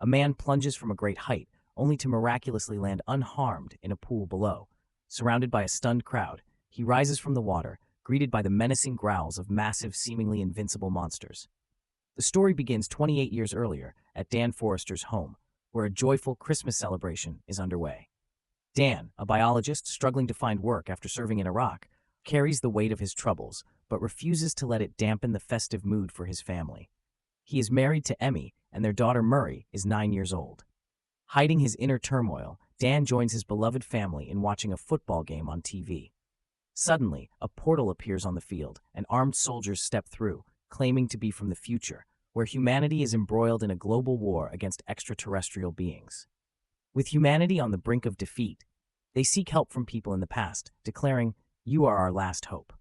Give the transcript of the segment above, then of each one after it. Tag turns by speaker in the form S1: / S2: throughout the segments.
S1: a man plunges from a great height, only to miraculously land unharmed in a pool below. Surrounded by a stunned crowd, he rises from the water, greeted by the menacing growls of massive, seemingly invincible monsters. The story begins 28 years earlier at Dan Forrester's home, where a joyful Christmas celebration is underway. Dan, a biologist struggling to find work after serving in Iraq, carries the weight of his troubles, but refuses to let it dampen the festive mood for his family. He is married to Emmy, and their daughter Murray is 9 years old. Hiding his inner turmoil, Dan joins his beloved family in watching a football game on TV. Suddenly, a portal appears on the field, and armed soldiers step through, claiming to be from the future, where humanity is embroiled in a global war against extraterrestrial beings. With humanity on the brink of defeat, they seek help from people in the past, declaring, "You are our last hope."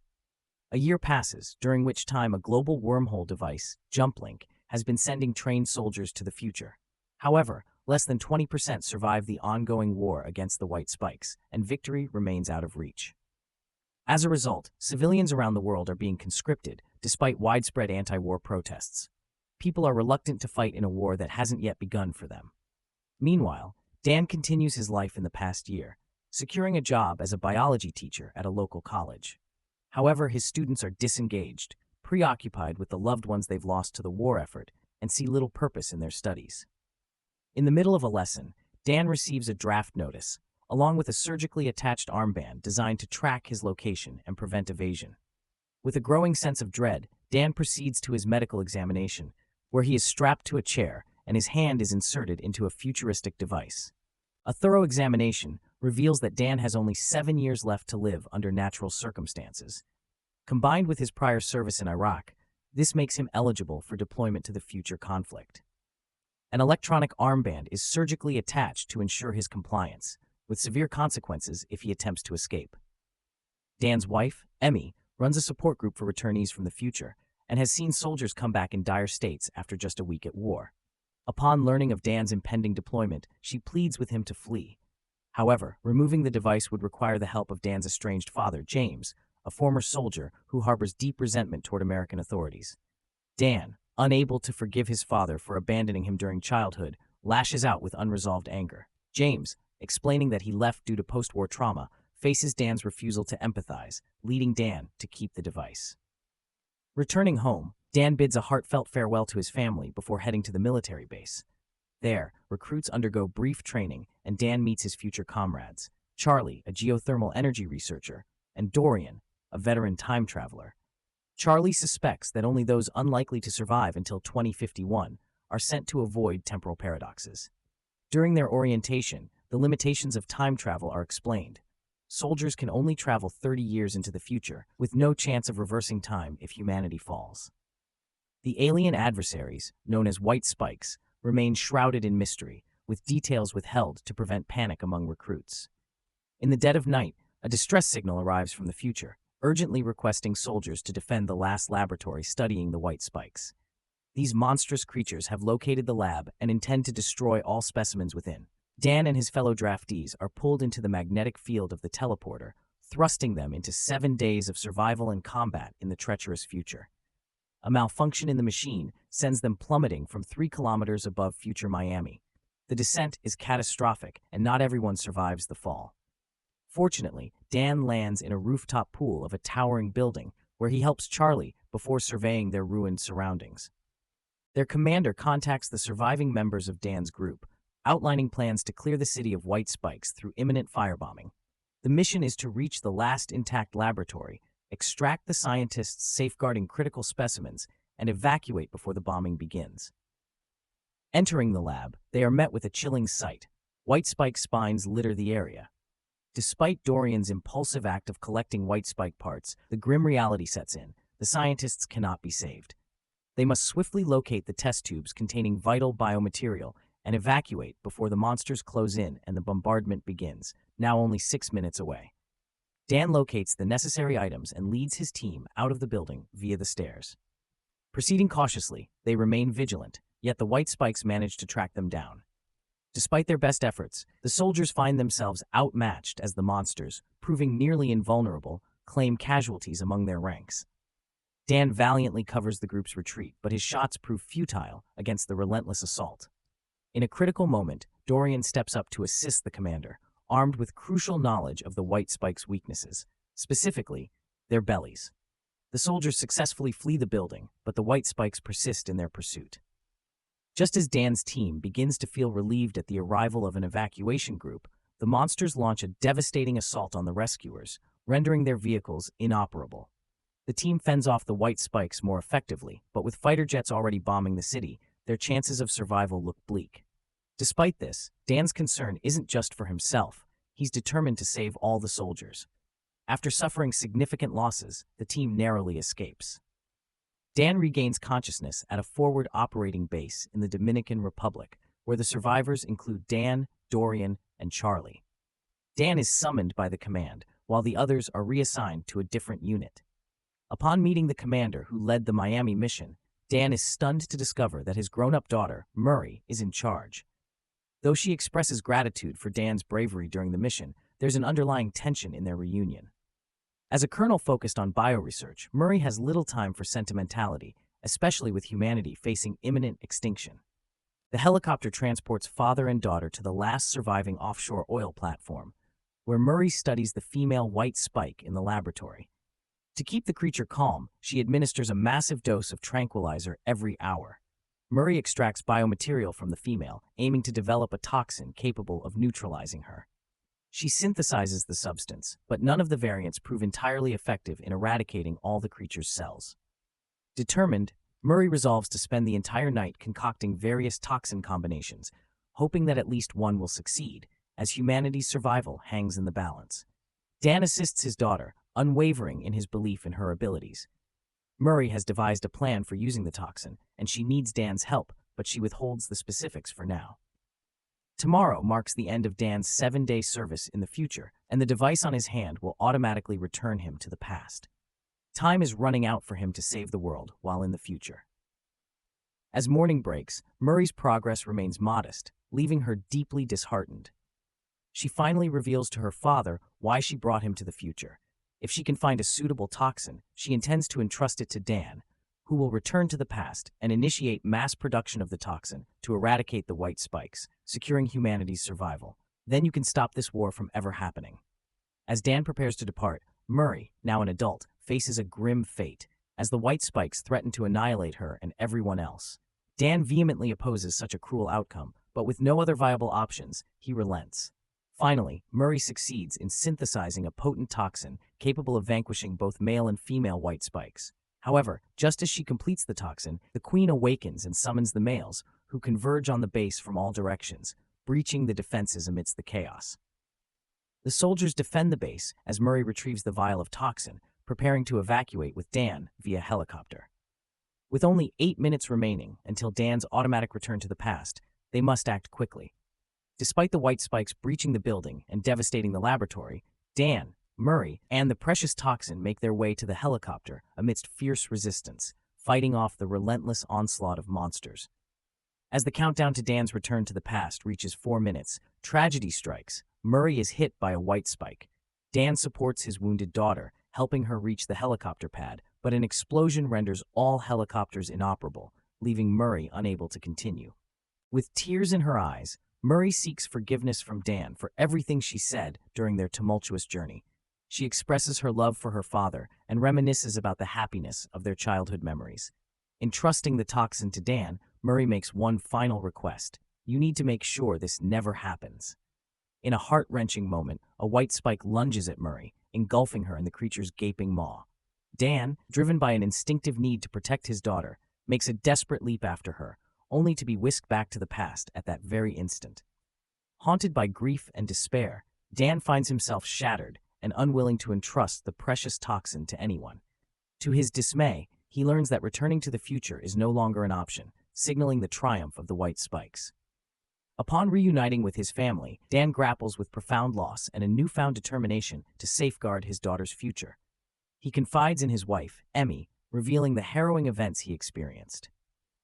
S1: A year passes, during which time a global wormhole device, JumpLink, has been sending trained soldiers to the future. However, less than 20% survive the ongoing war against the White Spikes, and victory remains out of reach. As a result, civilians around the world are being conscripted, despite widespread anti-war protests. People are reluctant to fight in a war that hasn't yet begun for them. Meanwhile, Dan continues his life in the past year, securing a job as a biology teacher at a local college. However, his students are disengaged, preoccupied with the loved ones they've lost to the war effort, and see little purpose in their studies. In the middle of a lesson, Dan receives a draft notice, along with a surgically attached armband designed to track his location and prevent evasion. With a growing sense of dread, Dan proceeds to his medical examination, where he is strapped to a chair and his hand is inserted into a futuristic device. A thorough examination reveals that Dan has only 7 years left to live under natural circumstances. Combined with his prior service in Iraq, this makes him eligible for deployment to the future conflict. An electronic armband is surgically attached to ensure his compliance, with severe consequences if he attempts to escape. Dan's wife, Emmy, runs a support group for returnees from the future and has seen soldiers come back in dire states after just a week at war. Upon learning of Dan's impending deployment, she pleads with him to flee. However, removing the device would require the help of Dan's estranged father, James, a former soldier who harbors deep resentment toward American authorities. Dan, unable to forgive his father for abandoning him during childhood, lashes out with unresolved anger. James, explaining that he left due to post-war trauma, faces Dan's refusal to empathize, leading Dan to keep the device. Returning home, Dan bids a heartfelt farewell to his family before heading to the military base. There, recruits undergo brief training, and Dan meets his future comrades, Charlie, a geothermal energy researcher, and Dorian, a veteran time traveler. Charlie suspects that only those unlikely to survive until 2051 are sent to avoid temporal paradoxes. During their orientation, the limitations of time travel are explained. Soldiers can only travel 30 years into the future, with no chance of reversing time if humanity falls. The alien adversaries, known as White Spikes, remain shrouded in mystery, with details withheld to prevent panic among recruits. In the dead of night, a distress signal arrives from the future, urgently requesting soldiers to defend the last laboratory studying the White Spikes. These monstrous creatures have located the lab and intend to destroy all specimens within. Dan and his fellow draftees are pulled into the magnetic field of the teleporter, thrusting them into 7 days of survival and combat in the treacherous future. A malfunction in the machine sends them plummeting from 3 kilometers above future Miami. The descent is catastrophic, and not everyone survives the fall. Fortunately, Dan lands in a rooftop pool of a towering building where he helps Charlie before surveying their ruined surroundings. Their commander contacts the surviving members of Dan's group, outlining plans to clear the city of White Spikes through imminent firebombing. The mission is to reach the last intact laboratory, extract the scientists safeguarding critical specimens, and evacuate before the bombing begins. Entering the lab, they are met with a chilling sight. White Spike spines litter the area. Despite Dorian's impulsive act of collecting White Spike parts, the grim reality sets in. The scientists cannot be saved. They must swiftly locate the test tubes containing vital biomaterial and evacuate before the monsters close in and the bombardment begins, now only 6 minutes away. Dan locates the necessary items and leads his team out of the building via the stairs. Proceeding cautiously, they remain vigilant, yet the White Spikes manage to track them down. Despite their best efforts, the soldiers find themselves outmatched as the monsters, proving nearly invulnerable, claim casualties among their ranks. Dan valiantly covers the group's retreat, but his shots prove futile against the relentless assault. In a critical moment, Dorian steps up to assist the commander, armed with crucial knowledge of the White Spike's weaknesses, specifically, their bellies. The soldiers successfully flee the building, but the White Spikes persist in their pursuit. Just as Dan's team begins to feel relieved at the arrival of an evacuation group, the monsters launch a devastating assault on the rescuers, rendering their vehicles inoperable. The team fends off the White Spikes more effectively, but with fighter jets already bombing the city, their chances of survival look bleak. Despite this, Dan's concern isn't just for himself. He's determined to save all the soldiers. After suffering significant losses, the team narrowly escapes. Dan regains consciousness at a forward operating base in the Dominican Republic, where the survivors include Dan, Dorian, and Charlie. Dan is summoned by the command, while the others are reassigned to a different unit. Upon meeting the commander who led the Miami mission, Dan is stunned to discover that his grown-up daughter, Murray, is in charge. Though she expresses gratitude for Dan's bravery during the mission, there's an underlying tension in their reunion. As a colonel focused on bioresearch, Murray has little time for sentimentality, especially with humanity facing imminent extinction. The helicopter transports father and daughter to the last surviving offshore oil platform, where Murray studies the female white spike in the laboratory. To keep the creature calm, she administers a massive dose of tranquilizer every hour. Murray extracts biomaterial from the female, aiming to develop a toxin capable of neutralizing her. She synthesizes the substance, but none of the variants prove entirely effective in eradicating all the creature's cells. Determined, Murray resolves to spend the entire night concocting various toxin combinations, hoping that at least one will succeed, as humanity's survival hangs in the balance. Dan assists his daughter, unwavering in his belief in her abilities. Murray has devised a plan for using the toxin, and she needs Dan's help, but she withholds the specifics for now. Tomorrow marks the end of Dan's 7-day service in the future, and the device on his hand will automatically return him to the past. Time is running out for him to save the world while in the future. As morning breaks, Murray's progress remains modest, leaving her deeply disheartened. She finally reveals to her father why she brought him to the future. If she can find a suitable toxin, she intends to entrust it to Dan, who will return to the past and initiate mass production of the toxin to eradicate the White Spikes, securing humanity's survival. Then you can stop this war from ever happening. As Dan prepares to depart, Murray, now an adult, faces a grim fate, as the White Spikes threaten to annihilate her and everyone else. Dan vehemently opposes such a cruel outcome, but with no other viable options, he relents. Finally, Murray succeeds in synthesizing a potent toxin capable of vanquishing both male and female White Spikes. However, just as she completes the toxin, the Queen awakens and summons the males, who converge on the base from all directions, breaching the defenses amidst the chaos. The soldiers defend the base as Murray retrieves the vial of toxin, preparing to evacuate with Dan via helicopter. With only 8 minutes remaining until Dan's automatic return to the past, they must act quickly. Despite the White Spikes breaching the building and devastating the laboratory, Dan, Murray, and the precious toxin make their way to the helicopter amidst fierce resistance, fighting off the relentless onslaught of monsters. As the countdown to Dan's return to the past reaches 4 minutes, tragedy strikes. Murray is hit by a White Spike. Dan supports his wounded daughter, helping her reach the helicopter pad, but an explosion renders all helicopters inoperable, leaving Murray unable to continue. With tears in her eyes, Murray seeks forgiveness from Dan for everything she said during their tumultuous journey. She expresses her love for her father and reminisces about the happiness of their childhood memories. Entrusting the toxin to Dan, Murray makes one final request. You need to make sure this never happens. In a heart-wrenching moment, a White Spike lunges at Murray, engulfing her in the creature's gaping maw. Dan, driven by an instinctive need to protect his daughter, makes a desperate leap after her, only to be whisked back to the past at that very instant. Haunted by grief and despair, Dan finds himself shattered and unwilling to entrust the precious toxin to anyone. To his dismay, he learns that returning to the future is no longer an option, signaling the triumph of the White Spikes. Upon reuniting with his family, Dan grapples with profound loss and a newfound determination to safeguard his daughter's future. He confides in his wife, Emmy, revealing the harrowing events he experienced.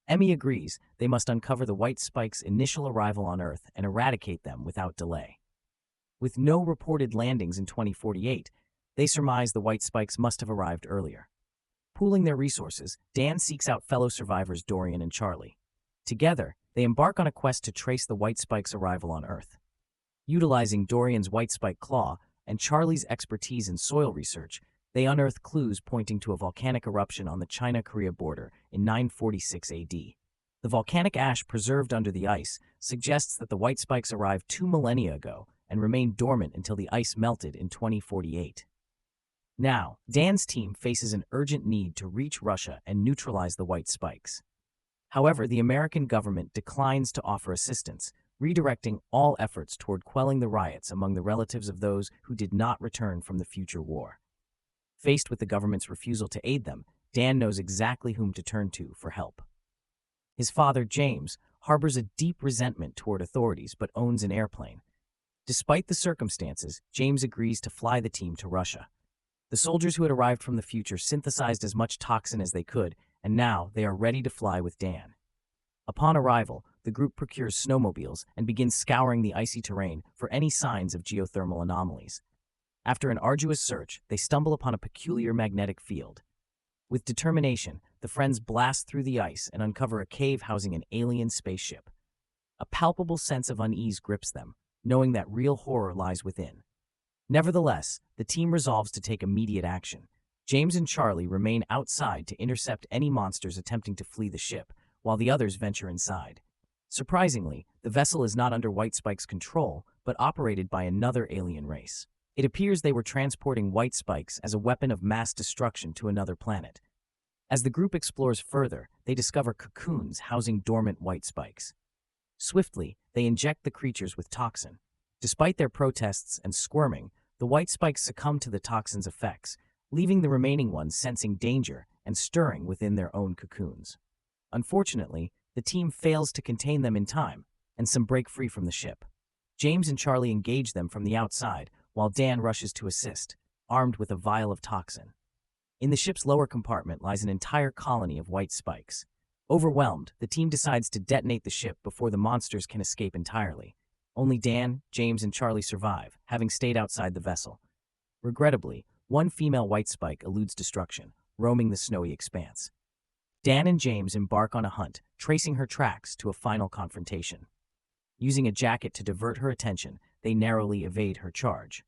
S1: Emmy agrees they must uncover the White Spikes' initial arrival on Earth and eradicate them without delay. With no reported landings in 2048, they surmise the White Spikes must have arrived earlier. Pooling their resources, Dan seeks out fellow survivors Dorian and Charlie. Together, They embark on a quest to trace the White Spike's arrival on Earth. Utilizing Dorian's White Spike claw and Charlie's expertise in soil research, they unearth clues pointing to a volcanic eruption on the China-Korea border in 946 AD. The volcanic ash preserved under the ice suggests that the White Spikes arrived 2 millennia ago and remained dormant until the ice melted in 2048. Now, Dan's team faces an urgent need to reach Russia and neutralize the White Spikes. However, the American government declines to offer assistance, redirecting all efforts toward quelling the riots among the relatives of those who did not return from the future war. Faced with the government's refusal to aid them, Dan knows exactly whom to turn to for help. His father, James, harbors a deep resentment toward authorities but owns an airplane. Despite the circumstances, James agrees to fly the team to Russia. The soldiers who had arrived from the future synthesized as much toxin as they could, and now they are ready to fly with Dan. Upon arrival, the group procures snowmobiles and begins scouring the icy terrain for any signs of geothermal anomalies. After an arduous search, they stumble upon a peculiar magnetic field. With determination, the friends blast through the ice and uncover a cave housing an alien spaceship. A palpable sense of unease grips them, knowing that real horror lies within. Nevertheless, the team resolves to take immediate action. James and Charlie remain outside to intercept any monsters attempting to flee the ship, while the others venture inside. Surprisingly, the vessel is not under White Spike's control, but operated by another alien race. It appears they were transporting White Spikes as a weapon of mass destruction to another planet. As the group explores further, they discover cocoons housing dormant White Spikes. Swiftly, they inject the creatures with toxin. Despite their protests and squirming, the White Spikes succumb to the toxin's effects, leaving the remaining ones sensing danger and stirring within their own cocoons. Unfortunately, the team fails to contain them in time, and some break free from the ship. James and Charlie engage them from the outside, while Dan rushes to assist, armed with a vial of toxin. In the ship's lower compartment lies an entire colony of White Spikes. Overwhelmed, the team decides to detonate the ship before the monsters can escape entirely. Only Dan, James, and Charlie survive, having stayed outside the vessel. Regrettably, one female White Spike eludes destruction, roaming the snowy expanse. Dan and James embark on a hunt, tracing her tracks to a final confrontation. Using a jacket to divert her attention, they narrowly evade her charge.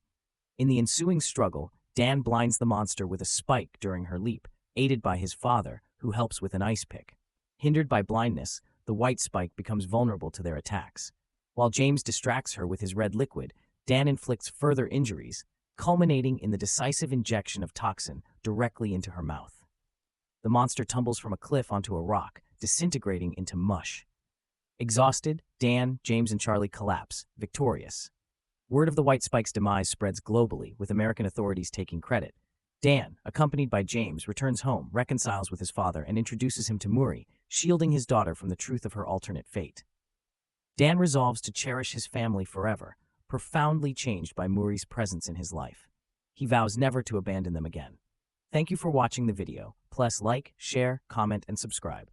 S1: In the ensuing struggle, Dan blinds the monster with a spike during her leap, aided by his father, who helps with an ice pick. Hindered by blindness, the White Spike becomes vulnerable to their attacks. While James distracts her with his red liquid, Dan inflicts further injuries, culminating in the decisive injection of toxin directly into her mouth. The monster tumbles from a cliff onto a rock, disintegrating into mush. Exhausted, Dan, James, and Charlie collapse, victorious. Word of the White Spike's demise spreads globally, with American authorities taking credit. Dan, accompanied by James, returns home, reconciles with his father, and introduces him to Muri, shielding his daughter from the truth of her alternate fate. Dan resolves to cherish his family forever, profoundly changed by Muri's presence in his life. He vows never to abandon them again. Thank you for watching the video. Please like, share, comment, and subscribe.